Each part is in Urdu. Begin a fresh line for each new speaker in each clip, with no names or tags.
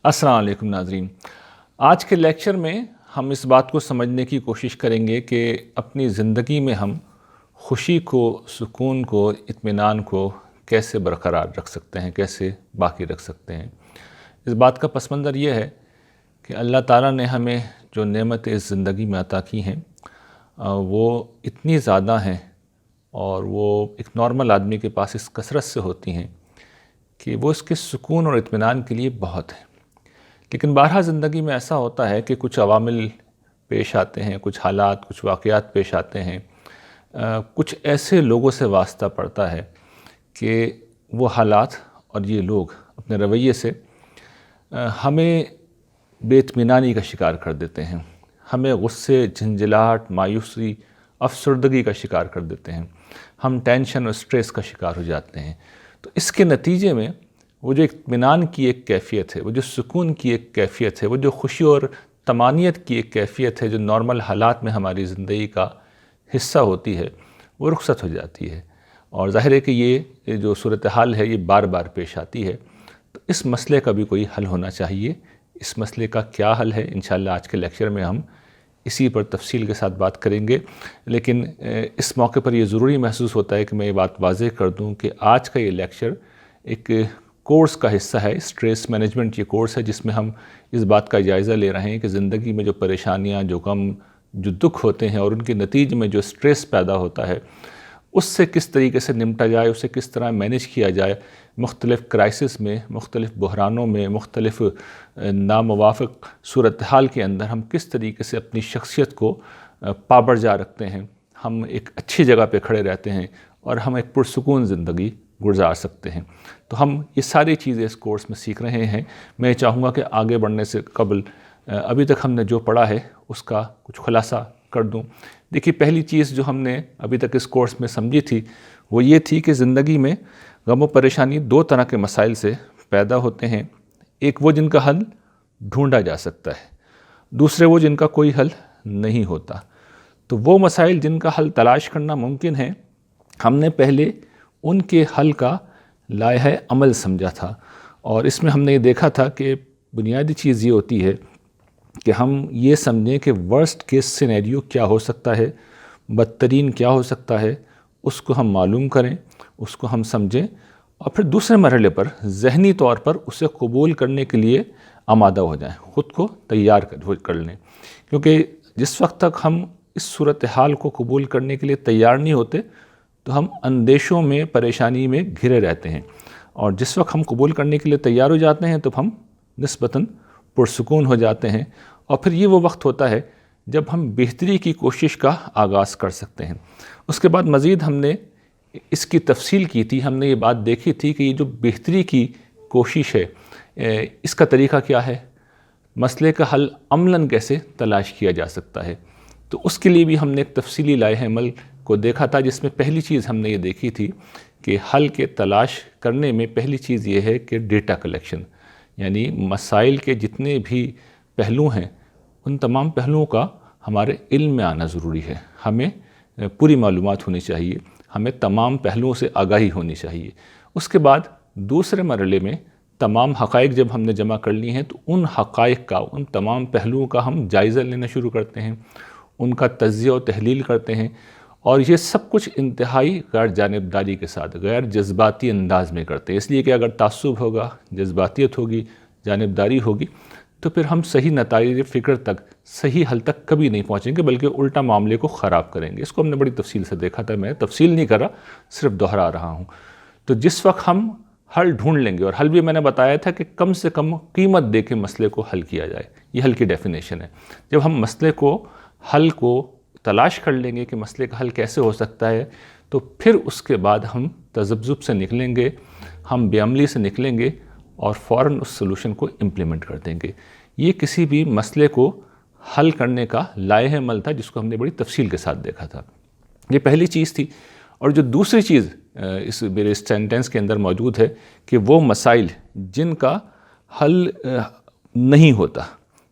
السلام علیکم ناظرین، آج کے لیکچر میں ہم اس بات کو سمجھنے کی کوشش کریں گے کہ اپنی زندگی میں ہم خوشی کو، سکون کو، اطمینان کو کیسے برقرار رکھ سکتے ہیں، کیسے باقی رکھ سکتے ہیں۔ اس بات کا پس منظر یہ ہے کہ اللہ تعالیٰ نے ہمیں جو نعمتیں اس زندگی میں عطا کی ہیں وہ اتنی زیادہ ہیں اور وہ ایک نارمل آدمی کے پاس اس کثرت سے ہوتی ہیں کہ وہ اس کے سکون اور اطمینان کے لیے بہت ہیں۔ لیکن بارہا زندگی میں ایسا ہوتا ہے کہ کچھ عوامل پیش آتے ہیں، کچھ حالات، کچھ واقعات پیش آتے ہیں، کچھ ایسے لوگوں سے واسطہ پڑتا ہے کہ وہ حالات اور یہ لوگ اپنے رویے سے ہمیں بے اطمینانی کا شکار کر دیتے ہیں، ہمیں غصے، جھنجھلاہٹ، مایوسی، افسردگی کا شکار کر دیتے ہیں، ہم ٹینشن اور سٹریس کا شکار ہو جاتے ہیں۔ تو اس کے نتیجے میں وہ جو اطمینان کی ایک کیفیت ہے، وہ جو سکون کی ایک کیفیت ہے، وہ جو خوشی اور طمانینت کی ایک کیفیت ہے جو نارمل حالات میں ہماری زندگی کا حصہ ہوتی ہے، وہ رخصت ہو جاتی ہے۔ اور ظاہر ہے کہ یہ جو صورتحال ہے یہ بار بار پیش آتی ہے۔ تو اس مسئلے کا بھی کوئی حل ہونا چاہیے۔ اس مسئلے کا کیا حل ہے، انشاءاللہ آج کے لیکچر میں ہم اسی پر تفصیل کے ساتھ بات کریں گے۔ لیکن اس موقع پر یہ ضروری محسوس ہوتا ہے کہ میں یہ بات واضح کر دوں کہ آج کا یہ لیکچر ایک کورس کا حصہ ہے، اسٹریس مینجمنٹ یہ کورس ہے جس میں ہم اس بات کا جائزہ لے رہے ہیں کہ زندگی میں جو پریشانیاں، جو غم، جو دکھ ہوتے ہیں اور ان کے نتیجے میں جو اسٹریس پیدا ہوتا ہے اس سے کس طریقے سے نمٹا جائے، اسے کس طرح مینیج کیا جائے، مختلف کرائسس میں، مختلف بحرانوں میں، مختلف ناموافق صورتحال کے اندر ہم کس طریقے سے اپنی شخصیت کو پابرجا رکھتے ہیں، ہم ایک اچھی جگہ پہ کھڑے رہتے ہیں اور ہم ایک پرسکون زندگی گزار سکتے ہیں۔ تو ہم یہ ساری چیزیں اس کورس میں سیکھ رہے ہیں۔ میں چاہوں گا کہ آگے بڑھنے سے قبل ابھی تک ہم نے جو پڑھا ہے اس کا کچھ خلاصہ کر دوں۔ دیکھیے، پہلی چیز جو ہم نے ابھی تک اس کورس میں سمجھی تھی وہ یہ تھی کہ زندگی میں غم و پریشانی دو طرح کے مسائل سے پیدا ہوتے ہیں۔ ایک وہ جن کا حل ڈھونڈا جا سکتا ہے، دوسرے وہ جن کا کوئی حل نہیں ہوتا۔ تو وہ مسائل جن کا حل تلاش کرنا ممکن ہے، ہم نے پہلے ان کے حل کا لائحہ عمل سمجھا تھا، اور اس میں ہم نے یہ دیکھا تھا کہ بنیادی چیز یہ ہوتی ہے کہ ہم یہ سمجھیں کہ ورسٹ کیس سینیریو کیا ہو سکتا ہے، بدترین کیا ہو سکتا ہے، اس کو ہم معلوم کریں، اس کو ہم سمجھیں، اور پھر دوسرے مرحلے پر ذہنی طور پر اسے قبول کرنے کے لیے آمادہ ہو جائیں، خود کو تیار کر لیں۔ کیونکہ جس وقت تک ہم اس صورتحال کو قبول کرنے کے لیے تیار نہیں ہوتے تو ہم اندیشوں میں، پریشانی میں گھرے رہتے ہیں، اور جس وقت ہم قبول کرنے کے لیے تیار ہو جاتے ہیں تو ہم نسبتاً پرسکون ہو جاتے ہیں، اور پھر یہ وہ وقت ہوتا ہے جب ہم بہتری کی کوشش کا آغاز کر سکتے ہیں۔ اس کے بعد مزید ہم نے اس کی تفصیل کی تھی، ہم نے یہ بات دیکھی تھی کہ یہ جو بہتری کی کوشش ہے اس کا طریقہ کیا ہے، مسئلے کا حل عملاً کیسے تلاش کیا جا سکتا ہے۔ تو اس کے لیے بھی ہم نے ایک تفصیلی لائحہ عمل کو دیکھا تھا، جس میں پہلی چیز ہم نے یہ دیکھی تھی کہ حل کے تلاش کرنے میں پہلی چیز یہ ہے کہ ڈیٹا کلیکشن، یعنی مسائل کے جتنے بھی پہلو ہیں ان تمام پہلوؤں کا ہمارے علم میں آنا ضروری ہے۔ ہمیں پوری معلومات ہونی چاہیے، ہمیں تمام پہلوؤں سے آگاہی ہونی چاہیے۔ اس کے بعد دوسرے مرحلے میں تمام حقائق جب ہم نے جمع کر لی ہیں تو ان حقائق کا، ان تمام پہلوؤں کا ہم جائزہ لینا شروع کرتے ہیں، ان کا تجزیہ و تحلیل کرتے ہیں، اور یہ سب کچھ انتہائی غیر جانبداری کے ساتھ، غیر جذباتی انداز میں کرتے ہیں۔ اس لیے کہ اگر تعصب ہوگا، جذباتیت ہوگی، جانبداری ہوگی تو پھر ہم صحیح نتائج فکر تک، صحیح حل تک کبھی نہیں پہنچیں گے، بلکہ الٹا معاملے کو خراب کریں گے۔ اس کو ہم نے بڑی تفصیل سے دیکھا تھا، میں تفصیل نہیں کر رہا، صرف دہرا رہا ہوں۔ تو جس وقت ہم حل ڈھونڈ لیں گے، اور حل بھی میں نے بتایا تھا کہ کم سے کم قیمت دے کے مسئلے کو حل کیا جائے، یہ حل کی ڈیفینیشن ہے۔ جب ہم مسئلے کو، حل کو تلاش کر لیں گے کہ مسئلے کا حل کیسے ہو سکتا ہے، تو پھر اس کے بعد ہم تذبذب سے نکلیں گے، ہم بے عملی سے نکلیں گے اور فوراً اس سلوشن کو امپلیمنٹ کر دیں گے۔ یہ کسی بھی مسئلے کو حل کرنے کا لائحہ عمل تھا جس کو ہم نے بڑی تفصیل کے ساتھ دیکھا تھا۔ یہ پہلی چیز تھی۔ اور جو دوسری چیز اس میرے سینٹنس کے اندر موجود ہے کہ وہ مسائل جن کا حل نہیں ہوتا،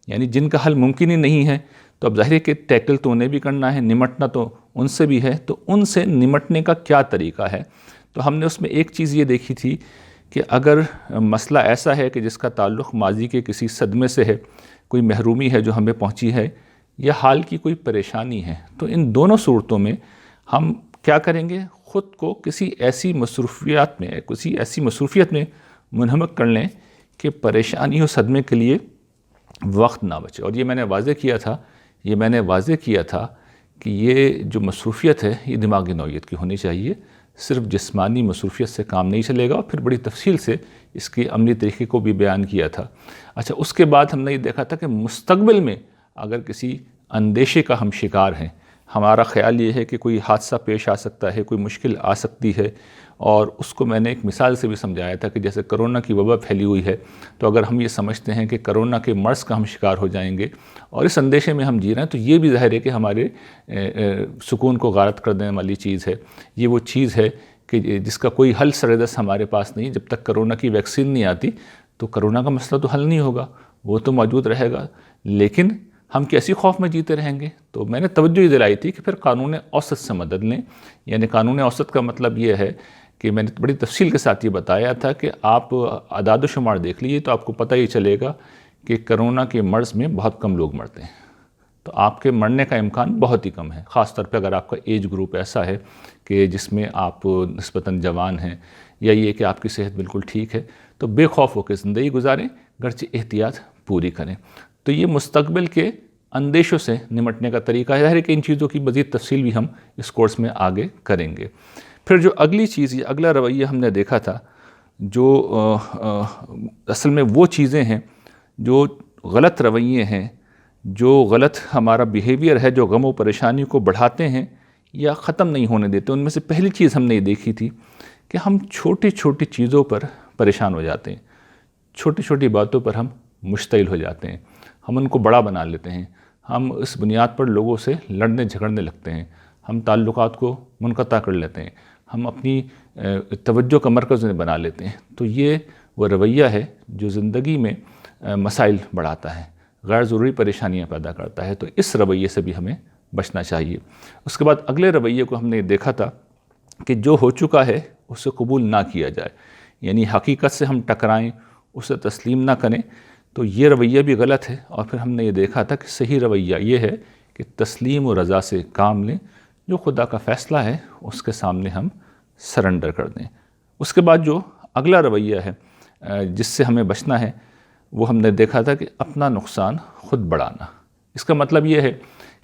یعنی جن کا حل ممکن ہی نہیں ہے، تو اب ظاہر ہے کہ ٹیکل تو انہیں بھی کرنا ہے، نمٹنا تو ان سے بھی ہے، تو ان سے نمٹنے کا کیا طریقہ ہے۔ تو ہم نے اس میں ایک چیز یہ دیکھی تھی کہ اگر مسئلہ ایسا ہے کہ جس کا تعلق ماضی کے کسی صدمے سے ہے، کوئی محرومی ہے جو ہمیں پہنچی ہے، یا حال کی کوئی پریشانی ہے، تو ان دونوں صورتوں میں ہم کیا کریں گے؟ خود کو کسی ایسی مصروفیت میں منہمک کر لیں کہ پریشانی و صدمے کے لیے وقت نہ بچے۔ اور یہ میں نے واضح کیا تھا کہ یہ جو مصروفیت ہے یہ دماغی نوعیت کی ہونی چاہیے، صرف جسمانی مصروفیت سے کام نہیں چلے گا، اور پھر بڑی تفصیل سے اس کے عملی طریقے کو بھی بیان کیا تھا۔ اچھا، اس کے بعد ہم نے یہ دیکھا تھا کہ مستقبل میں اگر کسی اندیشے کا ہم شکار ہیں، ہمارا خیال یہ ہے کہ کوئی حادثہ پیش آ سکتا ہے، کوئی مشکل آ سکتی ہے، اور اس کو میں نے ایک مثال سے بھی سمجھایا تھا کہ جیسے کرونا کی وبا پھیلی ہوئی ہے، تو اگر ہم یہ سمجھتے ہیں کہ کرونا کے مرض کا ہم شکار ہو جائیں گے اور اس اندیشے میں ہم جی رہے ہیں، تو یہ بھی ظاہر ہے کہ ہمارے سکون کو غارت کر دینے والی چیز ہے۔ یہ وہ چیز ہے کہ جس کا کوئی حل سردست ہمارے پاس نہیں۔ جب تک کرونا کی ویکسین نہیں آتی تو کرونا کا مسئلہ تو حل نہیں ہوگا، وہ تو موجود رہے گا، لیکن ہم کیسی خوف میں جیتے رہیں گے؟ تو میں نے توجہ یہ دلائی تھی کہ پھر قانون اوسط سے مدد لیں۔ یعنی قانون اوسط کا مطلب یہ ہے کہ میں نے بڑی تفصیل کے ساتھ یہ بتایا تھا کہ آپ اعداد و شمار دیکھ لیجیے تو آپ کو پتہ ہی چلے گا کہ کرونا کے مرض میں بہت کم لوگ مرتے ہیں، تو آپ کے مرنے کا امکان بہت ہی کم ہے، خاص طور پہ اگر آپ کا ایج گروپ ایسا ہے کہ جس میں آپ نسبتاً جوان ہیں، یا یہ کہ آپ کی صحت بالکل ٹھیک ہے، تو بے خوف ہو کے زندگی گزاریں، گرچہ احتیاط پوری کریں۔ تو یہ مستقبل کے اندیشوں سے نمٹنے کا طریقہ ہے۔ ظاہر ہے کہ ان چیزوں کی مزید تفصیل بھی ہم اس کورس میں آگے کریں گے۔ پھر جو اگلی چیز، یہ اگلا رویہ ہم نے دیکھا تھا، جو اصل میں وہ چیزیں ہیں جو غلط رویے ہیں، جو غلط ہمارا بیہیویئر ہے، جو غم و پریشانی کو بڑھاتے ہیں یا ختم نہیں ہونے دیتے۔ ان میں سے پہلی چیز ہم نے یہ دیکھی تھی کہ ہم چھوٹی چھوٹی چیزوں پر پریشان ہو جاتے ہیں، چھوٹی چھوٹی باتوں پر ہم مشتعل ہو جاتے ہیں، ہم ان کو بڑا بنا لیتے ہیں، ہم اس بنیاد پر لوگوں سے لڑنے جھگڑنے لگتے ہیں، ہم تعلقات کو منقطع کر لیتے ہیں، ہم اپنی توجہ کا مرکز انہیں بنا لیتے ہیں۔ تو یہ وہ رویہ ہے جو زندگی میں مسائل بڑھاتا ہے، غیر ضروری پریشانیاں پیدا کرتا ہے۔ تو اس رویے سے بھی ہمیں بچنا چاہیے۔ اس کے بعد اگلے رویے کو ہم نے دیکھا تھا کہ جو ہو چکا ہے اسے قبول نہ کیا جائے، یعنی حقیقت سے ہم ٹکرائیں، اسے تسلیم نہ کریں، تو یہ رویہ بھی غلط ہے۔ اور پھر ہم نے یہ دیکھا تھا کہ صحیح رویہ یہ ہے کہ تسلیم و رضا سے کام لیں، جو خدا کا فیصلہ ہے اس کے سامنے ہم سرنڈر کر دیں۔ اس کے بعد جو اگلا رویہ ہے جس سے ہمیں بچنا ہے، وہ ہم نے دیکھا تھا کہ اپنا نقصان خود بڑھانا۔ اس کا مطلب یہ ہے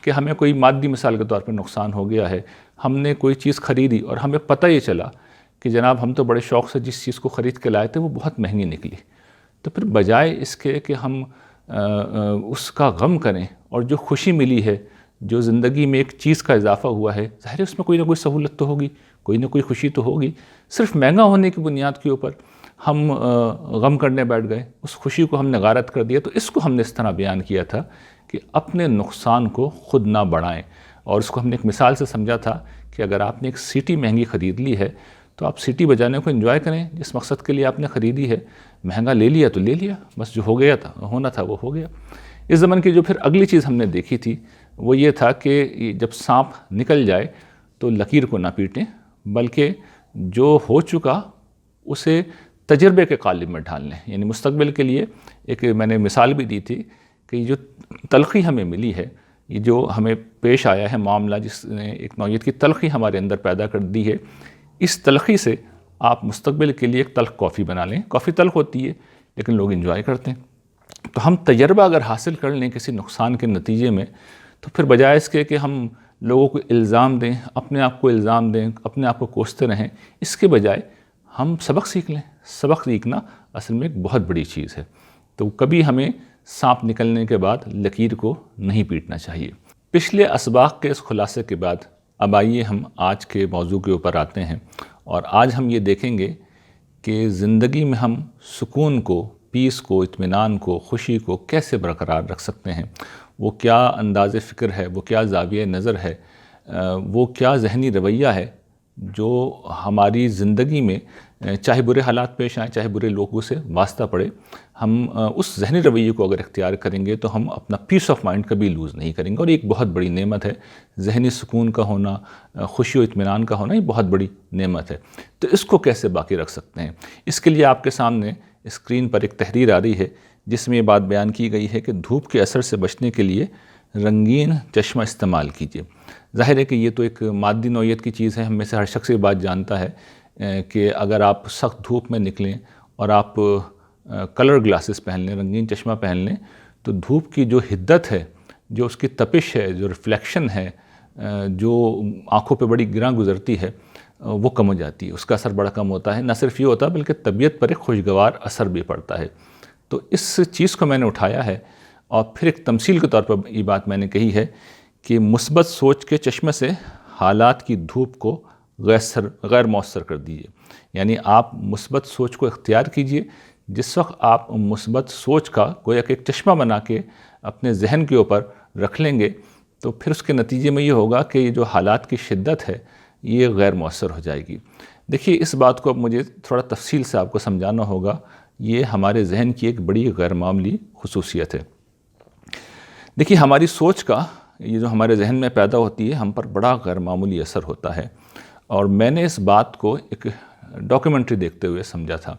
کہ ہمیں کوئی مادی مثال کے طور پر نقصان ہو گیا ہے، ہم نے کوئی چیز خریدی اور ہمیں پتہ یہ چلا کہ جناب ہم تو بڑے شوق سے جس چیز کو خرید کے لائے تھے وہ بہت مہنگی نکلی، تو پھر بجائے اس کے کہ ہم اس کا غم کریں، اور جو خوشی ملی ہے، جو زندگی میں ایک چیز کا اضافہ ہوا ہے، ظاہر ہے اس میں کوئی نہ کوئی سہولت تو ہوگی، کوئی نہ کوئی خوشی تو ہوگی، صرف مہنگا ہونے کی بنیاد کے اوپر ہم غم کرنے بیٹھ گئے، اس خوشی کو ہم نے غارت کر دیا۔ تو اس کو ہم نے اس طرح بیان کیا تھا کہ اپنے نقصان کو خود نہ بڑھائیں، اور اس کو ہم نے ایک مثال سے سمجھا تھا کہ اگر آپ نے ایک سیٹی مہنگی خرید لی ہے تو آپ سیٹی بجانے کو انجوائے کریں، جس مقصد کے لیے آپ نے خریدی ہے، مہنگا لے لیا تو لے لیا، بس جو ہو گیا تھا ہونا تھا وہ ہو گیا۔ اس زمن کی جو پھر اگلی چیز ہم نے دیکھی تھی وہ یہ تھا کہ جب سانپ نکل جائے تو لکیر کو نہ پیٹیں، بلکہ جو ہو چکا اسے تجربے کے قالب میں ڈھال لیں۔ یعنی مستقبل کے لیے ایک میں نے مثال بھی دی تھی کہ یہ جو تلخی ہمیں ملی ہے، یہ جو ہمیں پیش آیا ہے معاملہ، جس نے ایک نوعیت کی تلخی ہمارے اندر پیدا کر دی ہے، اس تلخی سے آپ مستقبل کے لیے ایک تلخ کافی بنا لیں۔ کافی تلخ ہوتی ہے لیکن لوگ انجوائے کرتے ہیں۔ تو ہم تجربہ اگر حاصل کر لیں کسی نقصان کے نتیجے میں، تو پھر بجائے اس کے کہ ہم لوگوں کو الزام دیں، اپنے آپ کو الزام دیں، اپنے آپ کو کوستے رہیں، اس کے بجائے ہم سبق سیکھ لیں۔ سبق سیکھنا اصل میں ایک بہت بڑی چیز ہے۔ تو کبھی ہمیں سانپ نکلنے کے بعد لکیر کو نہیں پیٹنا چاہیے۔ پچھلے اسباق کے اس خلاصے کے بعد اب آئیے ہم آج کے موضوع کے اوپر آتے ہیں، اور آج ہم یہ دیکھیں گے کہ زندگی میں ہم سکون کو، پیس کو، اطمینان کو، خوشی کو کیسے برقرار رکھ سکتے ہیں۔ وہ کیا انداز فکر ہے، وہ کیا زاویہ نظر ہے، وہ کیا ذہنی رویہ ہے جو ہماری زندگی میں چاہے برے حالات پیش آئیں، چاہے برے لوگوں سے واسطہ پڑے، ہم اس ذہنی رویے کو اگر اختیار کریں گے تو ہم اپنا پیس آف مائنڈ کبھی لوز نہیں کریں گے، اور یہ ایک بہت بڑی نعمت ہے۔ ذہنی سکون کا ہونا، خوشی و اطمینان کا ہونا، یہ بہت بڑی نعمت ہے۔ تو اس کو کیسے باقی رکھ سکتے ہیں؟ اس کے لیے آپ کے سامنے اسکرین پر ایک تحریر آ رہی ہے جس میں یہ بات بیان کی گئی ہے کہ دھوپ کے اثر سے بچنے کے لیے رنگین چشمہ استعمال کیجیے۔ ظاہر ہے کہ یہ تو ایک مادی نوعیت کی چیز ہے، ہم میں سے ہر شخص یہ بات جانتا ہے کہ اگر آپ سخت دھوپ میں نکلیں اور آپ کلر گلاسز پہن لیں، رنگین چشمہ پہن لیں، تو دھوپ کی جو حدت ہے، جو اس کی تپش ہے، جو ریفلیکشن ہے، جو آنکھوں پہ بڑی گراں گزرتی ہے، وہ کم ہو جاتی ہے، اس کا اثر بڑا کم ہوتا ہے۔ نہ صرف یہ ہوتا ہے بلکہ طبیعت پر ایک خوشگوار اثر بھی پڑتا ہے۔ تو اس چیز کو میں نے اٹھایا ہے اور پھر ایک تمثیل کے طور پر یہ بات میں نے کہی ہے کہ مثبت سوچ کے چشمے سے حالات کی دھوپ کو غیر مؤثر کر دیجیے۔ یعنی آپ مثبت سوچ کو اختیار کیجیے۔ جس وقت آپ مثبت سوچ کا گویا کہ ایک چشمہ بنا کے اپنے ذہن کے اوپر رکھ لیں گے تو پھر اس کے نتیجے میں یہ ہوگا کہ یہ جو حالات کی شدت ہے یہ غیر مؤثر ہو جائے گی۔ دیکھیے، اس بات کو اب مجھے تھوڑا تفصیل سے آپ کو سمجھانا ہوگا۔ یہ ہمارے ذہن کی ایک بڑی غیر معمولی خصوصیت ہے۔ دیکھیے، ہماری سوچ کا یہ جو ہمارے ذہن میں پیدا ہوتی ہے، ہم پر بڑا غیر معمولی اثر ہوتا ہے، اور میں نے اس بات کو ایک ڈاکیومنٹری دیکھتے ہوئے سمجھا تھا۔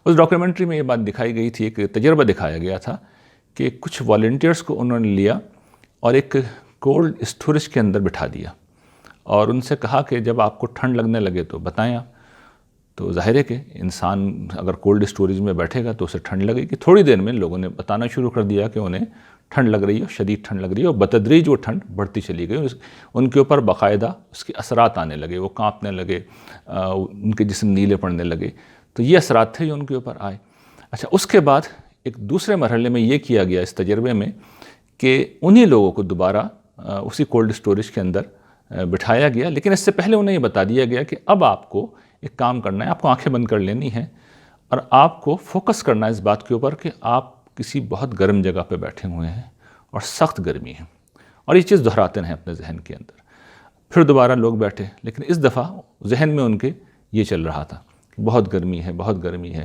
اس ڈاکیومنٹری میں یہ بات دکھائی گئی تھی، ایک تجربہ دکھایا گیا تھا کہ کچھ والنٹیئرز کو انہوں نے لیا اور ایک کولڈ اسٹوریج کے اندر بٹھا دیا اور ان سے کہا کہ جب آپ کو ٹھنڈ لگنے لگے تو بتائیں آپ۔ تو ظاہر ہے کہ انسان اگر کولڈ اسٹوریج میں بیٹھے گا تو اسے ٹھنڈ لگے گی۔ تھوڑی دیر میں لوگوں نے بتانا شروع کر دیا کہ انہیں ٹھنڈ لگ رہی ہے، شدید ٹھنڈ لگ رہی ہے، اور بتدریج وہ ٹھنڈ بڑھتی چلی گئی۔ ان کے اوپر باقاعدہ اس کے اثرات آنے لگے، وہ کانپنے لگے، ان کے جسم نیلے پڑنے لگے۔ تو یہ اثرات تھے جو ان کے اوپر آئے۔ اچھا، اس کے بعد ایک دوسرے مرحلے میں یہ کیا گیا اس تجربے میں کہ انہی لوگوں کو دوبارہ اسی کولڈ اسٹوریج کے اندر بٹھایا گیا، لیکن اس سے پہلے انہیں یہ بتا دیا گیا کہ اب آپ کو ایک کام کرنا ہے، آپ کو آنکھیں بند کر لینی ہیں اور آپ کو فوکس کرنا ہے اس بات کے اوپر کہ آپ کسی بہت گرم جگہ پہ بیٹھے ہوئے ہیں اور سخت گرمی ہے، اور یہ چیز دہراتے ہیں اپنے ذہن کے اندر۔ پھر دوبارہ لوگ بیٹھے، لیکن اس دفعہ ذہن میں ان کے یہ چل رہا تھا کہ بہت گرمی ہے، بہت گرمی ہے۔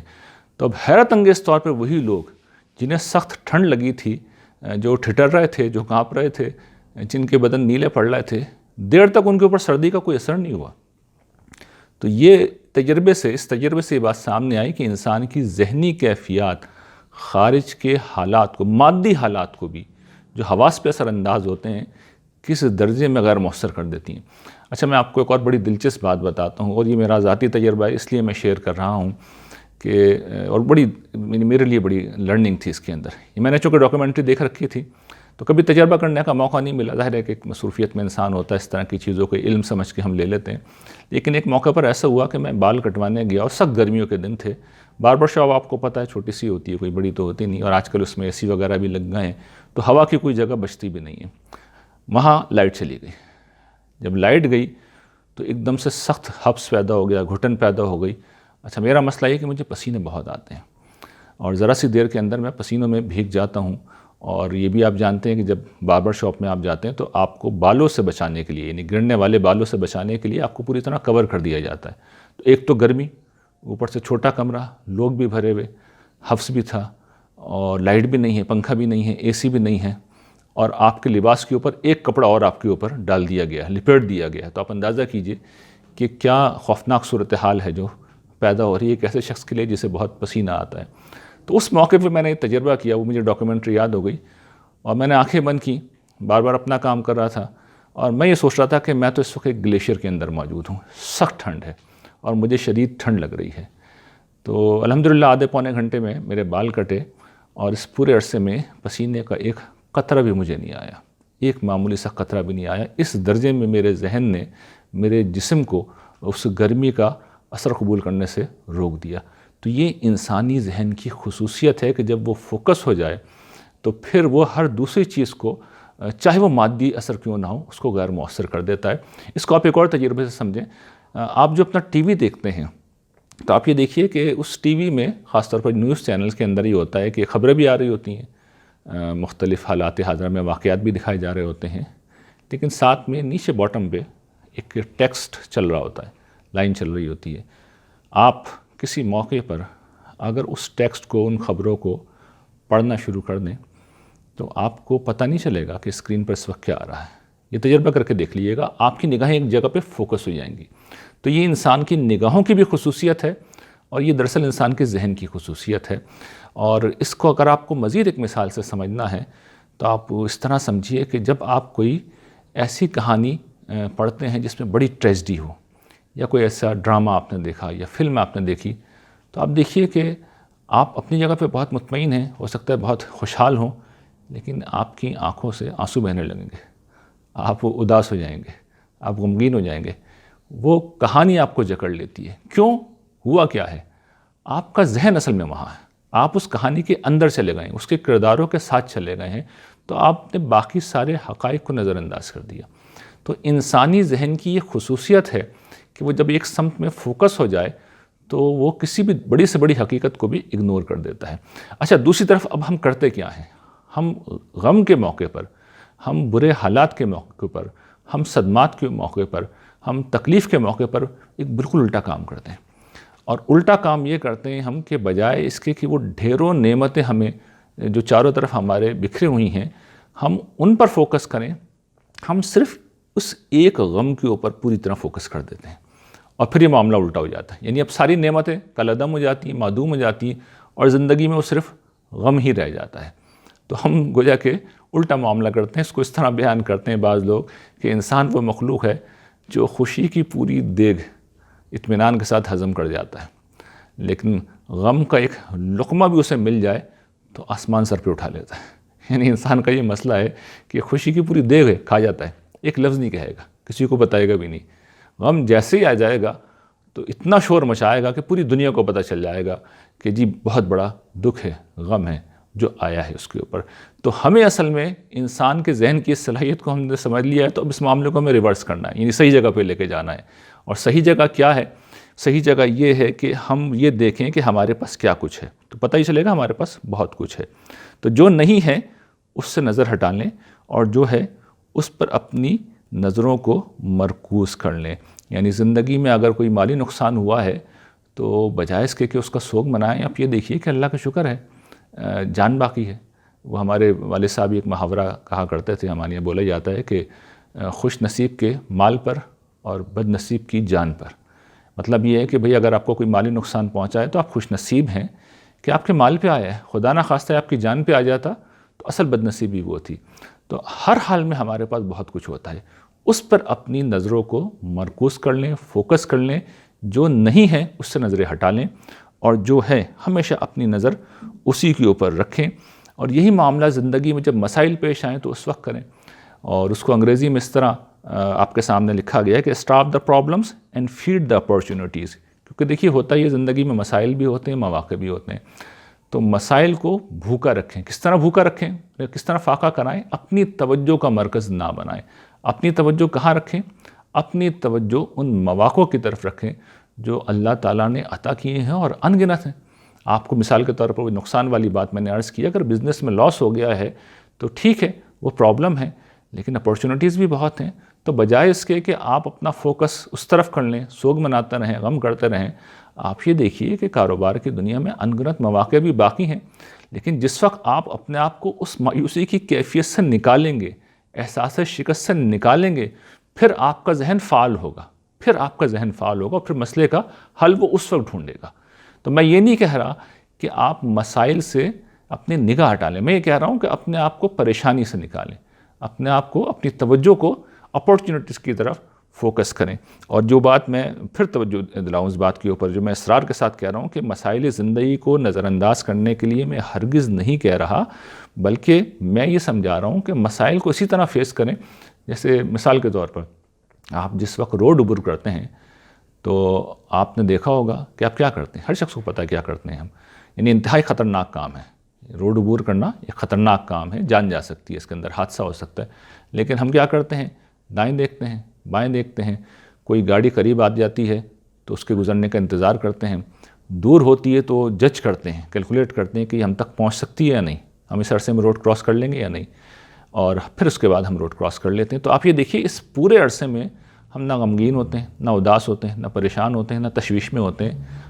تو اب حیرت انگیز طور پہ وہی لوگ جنہیں سخت ٹھنڈ لگی تھی، جو ٹھٹر رہے تھے، جو کانپ رہے تھے، جن کے بدن نیلے پڑ رہے تھے، دیر تک ان کے اوپر سردی کا کوئی اثر نہیں ہوا۔ تو یہ اس تجربے سے یہ بات سامنے آئی کہ انسان کی ذہنی کیفیات خارج کے حالات کو، مادی حالات کو بھی جو حواس پہ اثر انداز ہوتے ہیں، کس درجے میں غیر مؤثر کر دیتی ہیں۔ اچھا، میں آپ کو ایک اور بڑی دلچسپ بات بتاتا ہوں، اور یہ میرا ذاتی تجربہ ہے، اس لیے میں شیئر کر رہا ہوں کہ اور میرے لیے بڑی لرننگ تھی اس کے اندر۔ یہ میں نے چونکہ ڈاکیومنٹری دیکھ رکھی تھی تو کبھی تجربہ کرنے کا موقع نہیں ملا۔ ظاہر ہے کہ ایک مصروفیت میں انسان ہوتا ہے، اس طرح کی چیزوں کو علم سمجھ کے ہم لے لیتے ہیں۔ لیکن ایک موقع پر ایسا ہوا کہ میں بال کٹوانے گیا اور سخت گرمیوں کے دن تھے۔ باربر شاپ آپ کو پتہ ہے چھوٹی سی ہوتی ہے، کوئی بڑی تو ہوتی نہیں، اور آج کل اس میں AC وغیرہ بھی لگ گئے ہیں تو ہوا کی کوئی جگہ بچتی بھی نہیں ہے۔ وہاں لائٹ چلی گئی۔ جب لائٹ گئی تو ایک دم سے سخت حبس پیدا ہو گیا، گھٹن پیدا ہو گئی۔ اچھا، میرا مسئلہ یہ کہ مجھے پسینے بہت آتے ہیں اور ذرا سی دیر کے اندر میں پسینوں میں بھیگ جاتا ہوں، اور یہ بھی آپ جانتے ہیں کہ جب باربر شاپ میں آپ جاتے ہیں تو آپ کو بالوں سے بچانے کے لیے، یعنی گرنے والے بالوں سے بچانے کے لیے آپ کو پوری طرح کور کر دیا جاتا ہے۔ تو ایک تو گرمی، اوپر سے چھوٹا کمرہ، لوگ بھی بھرے ہوئے، حبس بھی تھا، اور لائٹ بھی نہیں ہے، پنکھا بھی نہیں ہے، AC بھی نہیں ہے، اور آپ کے لباس کے اوپر ایک کپڑا اور آپ کے اوپر ڈال دیا گیا، لپیٹ دیا گیا۔ تو آپ اندازہ کیجئے کہ کیا خوفناک صورتحال ہے جو پیدا ہو رہی ہے ایک ایسے شخص کے لیے جسے بہت پسینہ آتا ہے۔ تو اس موقع پہ میں نے تجربہ کیا، وہ مجھے ڈاکیومنٹری یاد ہو گئی، اور میں نے آنکھیں بند کی، بار بار اپنا کام کر رہا تھا، اور میں یہ سوچ رہا تھا کہ میں تو اس وقت ایک گلیشیئر کے اندر موجود ہوں، سخت ٹھنڈ ہے اور مجھے شدید ٹھنڈ لگ رہی ہے۔ تو الحمدللہ آدھے پونے گھنٹے میں میرے بال کٹے اور اس پورے عرصے میں پسینے کا ایک قطرہ بھی مجھے نہیں آیا، ایک معمولی سا قطرہ بھی نہیں آیا۔ اس درجے میں میرے ذہن نے میرے جسم کو اس گرمی کا اثر قبول کرنے سے روک دیا۔ تو یہ انسانی ذہن کی خصوصیت ہے کہ جب وہ فوکس ہو جائے تو پھر وہ ہر دوسری چیز کو، چاہے وہ مادی اثر کیوں نہ ہو، اس کو غیر مؤثر کر دیتا ہے۔ اس کو آپ ایک اور تجربے سے سمجھیں۔ آپ جو اپنا ٹی وی دیکھتے ہیں تو آپ یہ دیکھیے کہ اس ٹی وی میں خاص طور پر نیوز چینلز کے اندر یہ ہوتا ہے کہ خبریں بھی آ رہی ہوتی ہیں، مختلف حالات حاضرہ میں واقعات بھی دکھائے جا رہے ہوتے ہیں، لیکن ساتھ میں نیچے باٹم پہ ایک ٹیکسٹ چل رہا ہوتا ہے، لائن چل رہی ہوتی ہے۔ آپ کسی موقع پر اگر اس ٹیکسٹ کو، ان خبروں کو پڑھنا شروع کر دیں تو آپ کو پتہ نہیں چلے گا کہ اسکرین پر اس وقت کیا آ رہا ہے۔ یہ تجربہ کر کے دیکھ لیجیے گا، آپ کی نگاہیں ایک جگہ پہ فوکس ہو جائیں گی۔ تو یہ انسان کی نگاہوں کی بھی خصوصیت ہے، اور یہ دراصل انسان کے ذہن کی خصوصیت ہے۔ اور اس کو اگر آپ کو مزید ایک مثال سے سمجھنا ہے تو آپ اس طرح سمجھیے کہ جب آپ کوئی ایسی کہانی پڑھتے ہیں جس میں بڑی ٹریجڈی ہو، یا کوئی ایسا ڈرامہ آپ نے دیکھا یا فلم آپ نے دیکھی، تو آپ دیکھیے کہ آپ اپنی جگہ پہ بہت مطمئن ہیں، ہو سکتا ہے بہت خوشحال ہوں، لیکن آپ کی آنکھوں سے آنسو بہنے لگیں گے، آپ اداس ہو جائیں گے، آپ غمگین ہو جائیں گے۔ وہ کہانی آپ کو جکڑ لیتی ہے۔ کیوں؟ ہوا کیا ہے؟ آپ کا ذہن اصل میں وہاں ہے، آپ اس کہانی کے اندر چلے گئے ہیں، اس کے کرداروں کے ساتھ چلے گئے ہیں، تو آپ نے باقی سارے حقائق کو نظر انداز کر دیا۔ تو انسانی ذہن کی یہ خصوصیت ہے کہ وہ جب ایک سمت میں فوکس ہو جائے تو وہ کسی بھی بڑی سے بڑی حقیقت کو بھی اگنور کر دیتا ہے۔ اچھا، دوسری طرف اب ہم کرتے کیا ہیں؟ ہم غم کے موقع پر، ہم برے حالات کے موقع پر، ہم صدمات کے موقع پر، ہم تکلیف کے موقع پر ایک بالکل الٹا کام کرتے ہیں۔ اور الٹا کام یہ کرتے ہیں ہم کہ بجائے اس کے کہ وہ ڈھیروں نعمتیں ہمیں جو چاروں طرف ہمارے بکھرے ہوئی ہیں، ہم ان پر فوکس کریں، ہم صرف اس ایک غم کے اوپر پوری طرح فوکس کر دیتے ہیں، اور پھر یہ معاملہ الٹا ہو جاتا ہے۔ یعنی اب ساری نعمتیں کالعدم ہو جاتی ہیں، معدوم ہو جاتی ہیں، اور زندگی میں وہ صرف غم ہی رہ جاتا ہے۔ تو ہم گویا کہ الٹا معاملہ کرتے ہیں۔ اس کو اس طرح بیان کرتے ہیں بعض لوگ کہ انسان وہ مخلوق ہے جو خوشی کی پوری دیگ اطمینان کے ساتھ ہضم کر جاتا ہے، لیکن غم کا ایک لقمہ بھی اسے مل جائے تو آسمان سر پہ اٹھا لیتا ہے۔ یعنی انسان کا یہ مسئلہ ہے کہ خوشی کی پوری دیگ ہے، کھا جاتا ہے، ایک لفظ نہیں کہے گا، کسی کو بتائے گا بھی نہیں۔ غم جیسے ہی آ جائے گا تو اتنا شور مچائے گا کہ پوری دنیا کو پتہ چل جائے گا کہ جی بہت بڑا دکھ ہے، غم ہے جو آیا ہے اس کے اوپر۔ تو ہمیں اصل میں انسان کے ذہن کی اس صلاحیت کو ہم نے سمجھ لیا ہے، تو اب اس معاملے کو ہمیں ریورس کرنا ہے، یعنی صحیح جگہ پہ لے کے جانا ہے۔ اور صحیح جگہ کیا ہے؟ صحیح جگہ یہ ہے کہ ہم یہ دیکھیں کہ ہمارے پاس کیا کچھ ہے، تو پتہ ہی چلے گا ہمارے پاس بہت کچھ ہے۔ تو جو نہیں ہے اس سے نظر ہٹا لیں، اور جو ہے اس پر اپنی نظروں کو مرکوز کر لیں۔ یعنی زندگی میں اگر کوئی مالی نقصان ہوا ہے تو بجائے اس کے کہ اس کا سوگ منائیں، آپ یہ دیکھیے کہ اللہ کا شکر ہے جان باقی ہے۔ وہ ہمارے والد صاحب ایک محاورہ کہا کرتے تھے، ہمارے یہاں بولا جاتا ہے کہ خوش نصیب کے مال پر اور بد نصیب کی جان پر۔ مطلب یہ ہے کہ بھئی اگر آپ کو کوئی مالی نقصان پہنچا ہے تو آپ خوش نصیب ہیں کہ آپ کے مال پہ آیا ہے، خدا نہ خواستہ آپ کی جان پہ آ جاتا تو اصل بد نصیبی وہ تھی۔ تو ہر حال میں ہمارے پاس بہت کچھ ہوتا ہے، اس پر اپنی نظروں کو مرکوز کر لیں، فوکس کر لیں۔ جو نہیں ہے اس سے نظریں ہٹا لیں، اور جو ہے ہمیشہ اپنی نظر اسی کے اوپر رکھیں۔ اور یہی معاملہ زندگی میں جب مسائل پیش آئیں تو اس وقت کریں۔ اور اس کو انگریزی میں اس طرح آپ کے سامنے لکھا گیا ہے کہ stop the problems and feed the opportunities. کیونکہ دیکھیے ہوتا یہ زندگی میں مسائل بھی ہوتے ہیں، مواقع بھی ہوتے ہیں، تو مسائل کو بھوکا رکھیں۔ کس طرح بھوکا رکھیں؟ کس طرح فاقہ کرائیں؟ اپنی توجہ کا مرکز نہ بنائیں۔ اپنی توجہ کہاں رکھیں؟ اپنی توجہ ان مواقعوں کی طرف رکھیں جو اللہ تعالیٰ نے عطا کیے ہیں اور ان گنت ہیں۔ آپ کو مثال کے طور پر وہ نقصان والی بات میں نے عرض کی، اگر بزنس میں لاس ہو گیا ہے تو ٹھیک ہے، وہ پرابلم ہے، لیکن اپارچونیٹیز بھی بہت ہیں۔ تو بجائے اس کے کہ آپ اپنا فوکس اس طرف کر لیں، سوگ مناتے رہیں، غم کرتے رہیں، آپ یہ دیکھیے کہ کاروبار کی دنیا میں ان گنت مواقع بھی باقی ہیں، لیکن جس وقت آپ اپنے آپ کو اس مایوسی کی کیفیت سے نکالیں گے، احساس شکست سے نکالیں گے، پھر آپ کا ذہن فعال ہوگا، پھر مسئلے کا حل وہ اس وقت ڈھونڈے گا۔ تو میں یہ نہیں کہہ رہا کہ آپ مسائل سے اپنی نگاہ ہٹا لیں، میں یہ کہہ رہا ہوں کہ اپنے آپ کو پریشانی سے نکالیں، اپنے آپ کو، اپنی توجہ کو اپارچونیٹیز کی طرف فوکس کریں۔ اور جو بات میں پھر توجہ دلاؤں اس بات کے اوپر جو میں اصرار کے ساتھ کہہ رہا ہوں کہ مسائل زندگی کو نظر انداز کرنے کے لیے میں ہرگز نہیں کہہ رہا، بلکہ میں یہ سمجھا رہا ہوں کہ مسائل کو اسی طرح فیس کریں۔ جیسے مثال کے طور پر آپ جس وقت روڈ عبور کرتے ہیں تو آپ نے دیکھا ہوگا کہ آپ کیا کرتے ہیں، ہر شخص کو پتہ ہے کیا کرتے ہیں ہم، یعنی انتہائی خطرناک کام ہے روڈ عبور کرنا، ایک خطرناک کام ہے، جان جا سکتی ہے، اس کے اندر حادثہ ہو سکتا ہے، لیکن ہم کیا کرتے ہیں؟ دائیں دیکھتے ہیں، بائیں دیکھتے ہیں، کوئی گاڑی قریب آ جاتی ہے تو اس کے گزرنے کا انتظار کرتے ہیں، دور ہوتی ہے تو جج کرتے ہیں، کیلکولیٹ کرتے ہیں کہ ہم تک پہنچ سکتی ہے یا نہیں، ہم اس عرصے میں روڈ کراس کر لیں گے یا نہیں، اور پھر اس کے بعد ہم روڈ کراس کر لیتے ہیں۔ تو آپ یہ دیکھیے اس پورے عرصے میں ہم نہ غمگین ہوتے ہیں، نہ اداس ہوتے ہیں، نہ پریشان ہوتے ہیں، نہ تشویش میں ہوتے ہیں،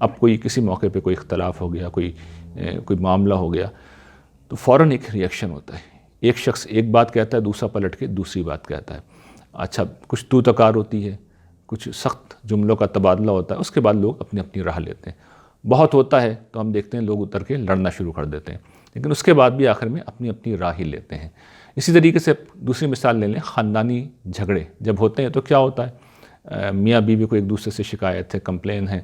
اب کوئی کسی موقع پہ کوئی اختلاف ہو گیا، کوئی معاملہ ہو گیا، تو فوراً ایک ریئیکشن ہوتا ہے، ایک شخص ایک بات کہتا ہے، دوسرا پلٹ کے دوسری بات کہتا ہے، اچھا کچھ تو تکار ہوتی ہے، کچھ سخت جملوں کا تبادلہ ہوتا ہے، اس کے بعد لوگ اپنی اپنی راہ لیتے ہیں۔ بہت ہوتا ہے تو ہم دیکھتے ہیں لوگ اتر کے لڑنا شروع کر دیتے ہیں، لیکن اس کے بعد بھی آخر میں اپنی اپنی راہ ہی لیتے ہیں۔ اسی طریقے سے دوسری مثال لے لیں، خاندانی جھگڑے جب ہوتے ہیں تو کیا ہوتا ہے، میاں بیوی کو ایک دوسرے سے شکایت ہے، کمپلین ہے،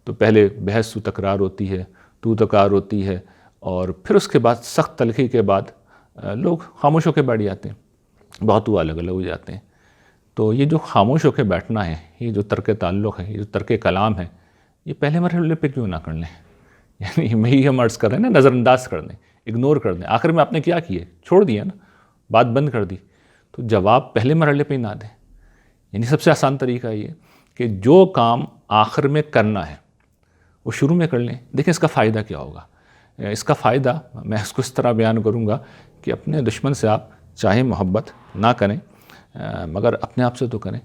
تو پہلے بحث و تکرار ہوتی ہے، تو تکار ہوتی ہے، اور پھر اس کے بعد سخت تلخی کے بعد لوگ خاموش ہو کے بیٹھ جاتے ہیں، بہت وہ الگ الگ ہو جاتے ہیں۔ تو یہ جو خاموش ہو کے بیٹھنا ہے، یہ جو ترک تعلق ہے، یہ جو ترک کلام ہے، یہ پہلے مرحلے پہ کیوں نہ کر لیں؟ یعنی میں ہم عرض کر رہے ہیں نا، نظر انداز کر دیں، اگنور کر دیں، آخر میں آپ نے کیا کیے، چھوڑ دیا نا، بات بند کر دی، تو جواب پہلے مرحلے پہ ہی نہ دیں۔ یعنی سب سے آسان طریقہ یہ کہ جو کام آخر میں کرنا ہے وہ شروع میں کر لیں۔ دیکھیں اس کا فائدہ کیا ہوگا، اس کا فائدہ میں اس کو اس طرح بیان کروں گا کہ اپنے دشمن سے آپ چاہے محبت نہ کریں مگر اپنے آپ سے تو کریں۔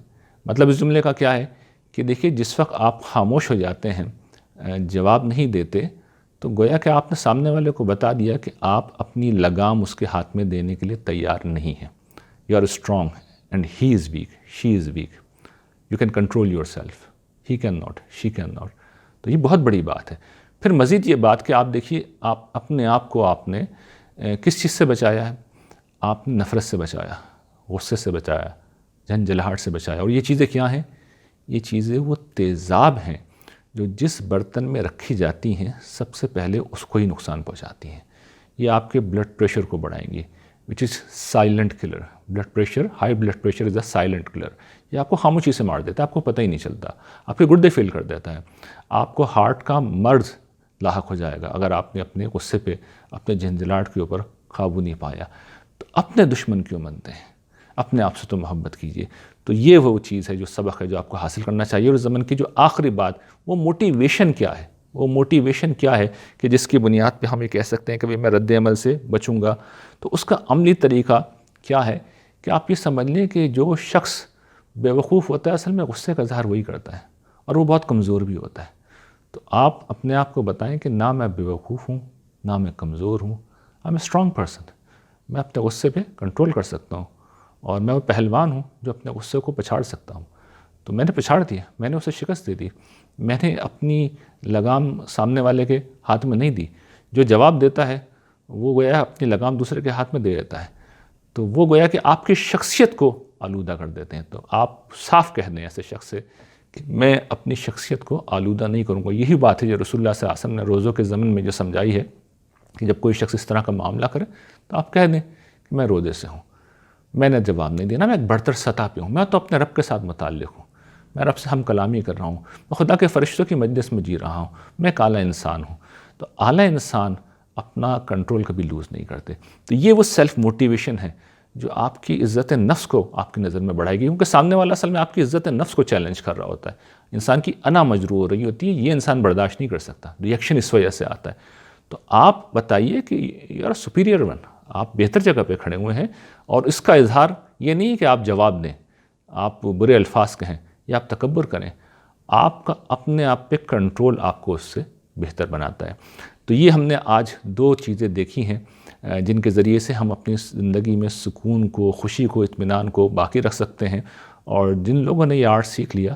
مطلب اس جملے کا کیا ہے کہ دیکھیے جس وقت آپ خاموش ہو جاتے ہیں، جواب نہیں دیتے، تو گویا کہ آپ نے سامنے والے کو بتا دیا کہ آپ اپنی لگام اس کے ہاتھ میں دینے کے لیے تیار نہیں ہیں۔ You are strong and he is weak, she is weak, you can control yourself, he can not, she can not. تو یہ بہت بڑی بات ہے۔ پھر مزید یہ بات کہ آپ دیکھیے آپ اپنے آپ کو آپ نے کس چیز سے بچایا ہے، آپ نے نفرت سے بچایا، غصے سے بچایا، جھنجھلاہٹ سے بچایا، اور یہ چیزیں کیا ہیں، یہ چیزیں وہ تیزاب ہیں جو جس برتن میں رکھی جاتی ہیں سب سے پہلے اس کو ہی نقصان پہنچاتی ہیں۔ یہ آپ کے بلڈ پریشر کو بڑھائیں گی، which is silent killer. Blood pressure, high blood pressure is a silent killer. یہ آپ کو خاموشی سے مار دیتا ہے، آپ کو پتہ ہی نہیں چلتا، آپ کے گردے فیل کر دیتا ہے، آپ کو ہارٹ کا مرض لاحق ہو جائے گا اگر آپ نے اپنے غصے پہ، اپنے جھنجھلاہٹ کے اوپر قابو نہیں پایا۔ تو اپنے دشمن کیوں بنتے ہیں، اپنے آپ سے تو محبت کیجیے۔ تو یہ وہ چیز ہے، جو سبق ہے جو آپ کو حاصل کرنا چاہیے۔ اور زمن کی جو آخری بات، وہ موٹیویشن کیا ہے، وہ موٹیویشن کیا ہے کہ جس کی بنیاد پہ ہم یہ کہہ سکتے ہیں کہ میں رد عمل سے بچوں گا۔ تو اس کا عملی طریقہ کیا ہے کہ آپ یہ سمجھ لیں کہ جو شخص بے وقوف ہوتا ہے اصل میں غصے کا اظہار وہی کرتا ہے، اور وہ بہت کمزور بھی ہوتا ہے۔ تو آپ اپنے آپ کو بتائیں کہ نہ میں بے وقوف ہوں، نہ میں کمزور ہوں، I am a strong person. میں اپنے غصے پہ کنٹرول کر سکتا ہوں، اور میں وہ پہلوان ہوں جو اپنے غصے کو پچھاڑ سکتا ہوں۔ تو میں نے پچھاڑ دیا، میں نے اسے شکست دے دی، میں نے اپنی لگام سامنے والے کے ہاتھ میں نہیں دی۔ جو جواب دیتا ہے وہ گویا اپنی لگام دوسرے کے ہاتھ میں دے دیتا ہے، تو وہ گویا کہ آپ کی شخصیت کو آلودہ کر دیتے ہیں۔ تو آپ صاف کہہ دیں ایسے شخص سے کہ میں اپنی شخصیت کو آلودہ نہیں کروں گا۔ یہی بات ہے جو رسول اللہ صلی اللہ علیہ وسلم نے روزوں کے ضمن میں جو سمجھائی ہے کہ جب کوئی شخص اس طرح کا معاملہ کرے تو آپ کہہ دیں کہ میں روزے سے ہوں، میں نے جواب نہیں دینا، میں ایک برتر سطح پہ ہوں، میں تو اپنے رب کے ساتھ متعلق ہوں، میں رب سے ہم کلامی کر رہا ہوں، میں خدا کے فرشتوں کی مجلس میں جی رہا ہوں، میں ایک اعلیٰ انسان ہوں۔ تو اعلیٰ انسان اپنا کنٹرول کبھی لوز نہیں کرتے۔ تو یہ وہ سیلف موٹیویشن ہے جو آپ کی عزت نفس کو آپ کی نظر میں بڑھائے گی، کیونکہ سامنے والا اصل میں آپ کی عزت نفس کو چیلنج کر رہا ہوتا ہے۔ انسان کی انا مجروح ہو رہی ہوتی ہے، یہ انسان برداشت نہیں کر سکتا، ریئیکشن اس وجہ سے آتا ہے۔ تو آپ بتائیے کہ یو آر سپیریئر ون، آپ بہتر جگہ پہ کھڑے ہوئے ہیں، اور اس کا اظہار یہ نہیں کہ آپ جواب دیں، آپ برے الفاظ کہیں یا آپ تکبر کریں، آپ کا اپنے آپ پہ کنٹرول آپ کو اس سے بہتر بناتا ہے۔ تو یہ ہم نے آج دو چیزیں دیکھی ہیں جن کے ذریعے سے ہم اپنی زندگی میں سکون کو، خوشی کو، اطمینان کو باقی رکھ سکتے ہیں، اور جن لوگوں نے یہ آرٹ سیکھ لیا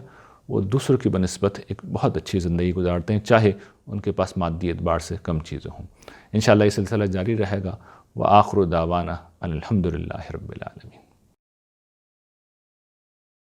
وہ دوسروں کی بنسبت ایک بہت اچھی زندگی گزارتے ہیں، چاہے ان کے پاس مادی اعتبار سے کم چیزیں ہوں۔ انشاءاللہ یہ سلسلہ جاری رہے گا۔ وآخر دعوانا الحمدللہ رب العالمین۔